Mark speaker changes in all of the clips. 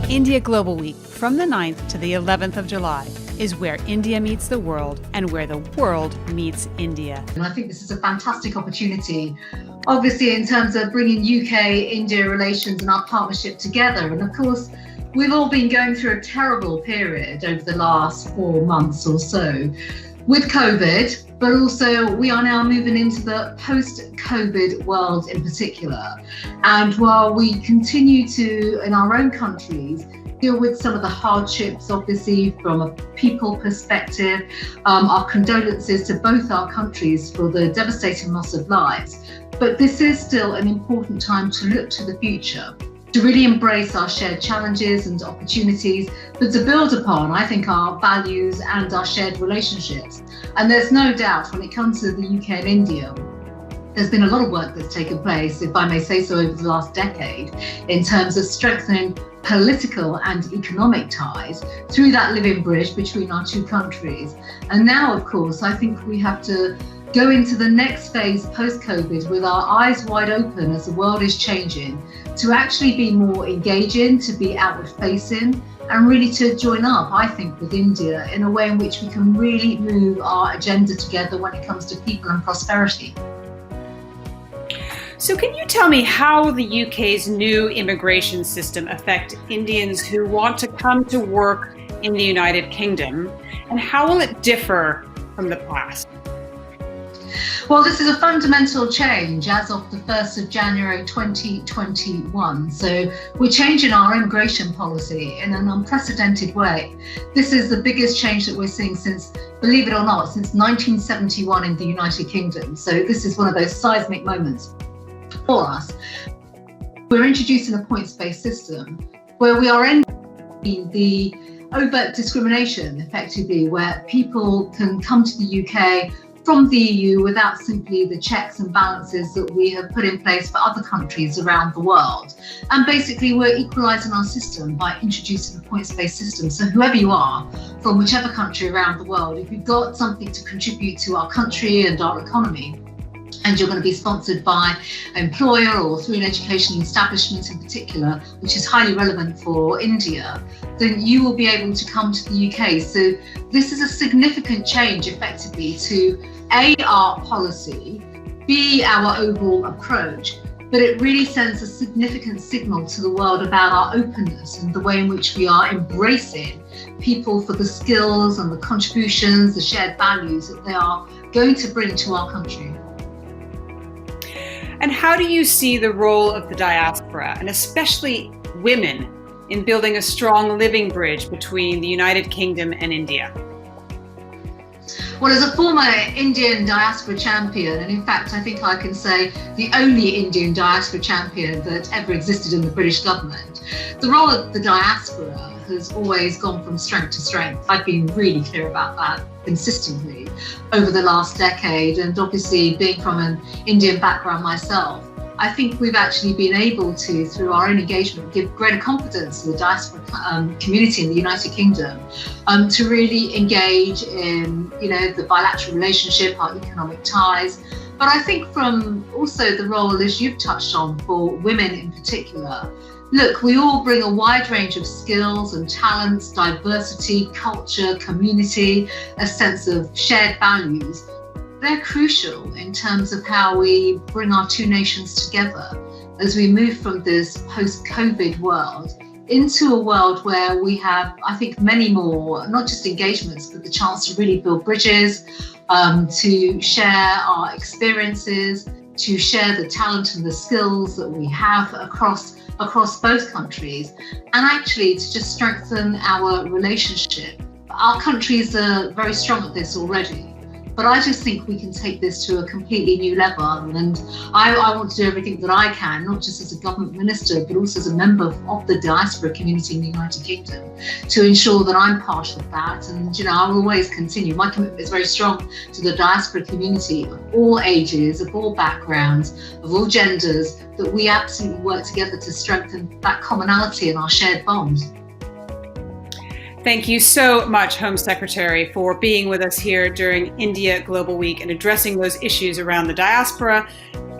Speaker 1: India Global Week, from the 9th to the 11th of July, is where India meets the world and where the world meets India.
Speaker 2: And I think this is a fantastic opportunity, obviously, in terms of bringing UK-India relations and our partnership together. And of course, we've all been going through a terrible period over the last 4 months or so with COVID, but also we are now moving into the post-COVID world in particular. And while we continue to, in our own countries, deal with some of the hardships, obviously, from a people perspective, our condolences to both our countries for the devastating loss of lives. But this is still an important time to look to the future, to really embrace our shared challenges and opportunities, but to build upon, I think, our values and our shared relationships. And there's no doubt when it comes to the UK and India, there's been a lot of work that's taken place, if I may say so, over the last decade, in terms of strengthening political and economic ties through that living bridge between our two countries. And now, of course, I think we have to go into the next phase post-COVID with our eyes wide open as the world is changing, to actually be more engaging, to be outward facing, and really to join up, I think, with India in a way in which we can really move our agenda together when it comes to people and prosperity.
Speaker 1: So can you tell me how the UK's new immigration system affects Indians who want to come to work in the United Kingdom, and how will it differ from the past?
Speaker 2: Well, this is a fundamental change as of the 1st of January 2021. So we're changing our immigration policy in an unprecedented way. This is the biggest change that we're seeing since, believe it or not, since 1971 in the United Kingdom. So this is one of those seismic moments for us. We're introducing a points-based system where we are ending the overt discrimination, effectively, where people can come to the UK from the EU without simply the checks and balances that we have put in place for other countries around the world. And basically, we're equalising our system by introducing a points-based system. So whoever you are, from whichever country around the world, if you've got something to contribute to our country and our economy, and you're going to be sponsored by an employer or through an educational establishment in particular, which is highly relevant for India, then you will be able to come to the UK. So this is a significant change, effectively, to A, our policy, B, our overall approach, but it really sends a significant signal to the world about our openness and the way in which we are embracing people for the skills and the contributions, the shared values that they are going to bring to our country.
Speaker 1: And how do you see the role of the diaspora, and especially women, in building a strong living bridge between the United Kingdom and India?
Speaker 2: Well, as a former Indian diaspora champion, and in fact, I think I can say the only Indian diaspora champion that ever existed in the British government, the role of the diaspora has always gone from strength to strength. I've been really clear about that consistently over the last decade. And obviously, being from an Indian background myself, I think we've actually been able to, through our own engagement, give greater confidence to the diaspora community in the United Kingdom to really engage in, the bilateral relationship, our economic ties. But I think from also the role, as you've touched on, for women in particular, look, we all bring a wide range of skills and talents, diversity, culture, community, a sense of shared values. They're crucial in terms of how we bring our two nations together as we move from this post-COVID world into a world where we have, I think, many more, not just engagements, but the chance to really build bridges, to share our experiences, to share the talent and the skills that we have across both countries, and actually to just strengthen our relationship. Our countries are very strong at this already, but I just think we can take this to a completely new level. And I want to do everything that I can, not just as a government minister, but also as a member of the diaspora community in the United Kingdom, to ensure that I'm part of that. And, I will always continue. My commitment is very strong to the diaspora community of all ages, of all backgrounds, of all genders, that we absolutely work together to strengthen that commonality and our shared bond.
Speaker 1: Thank you so much, Home Secretary, for being with us here during India Global Week and addressing those issues around the diaspora,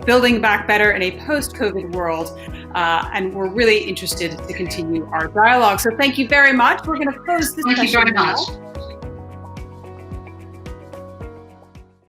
Speaker 1: building back better in a post-COVID world. And we're really interested to continue our dialogue. So thank you very much. We're going to close this session now.
Speaker 2: Thank you very much.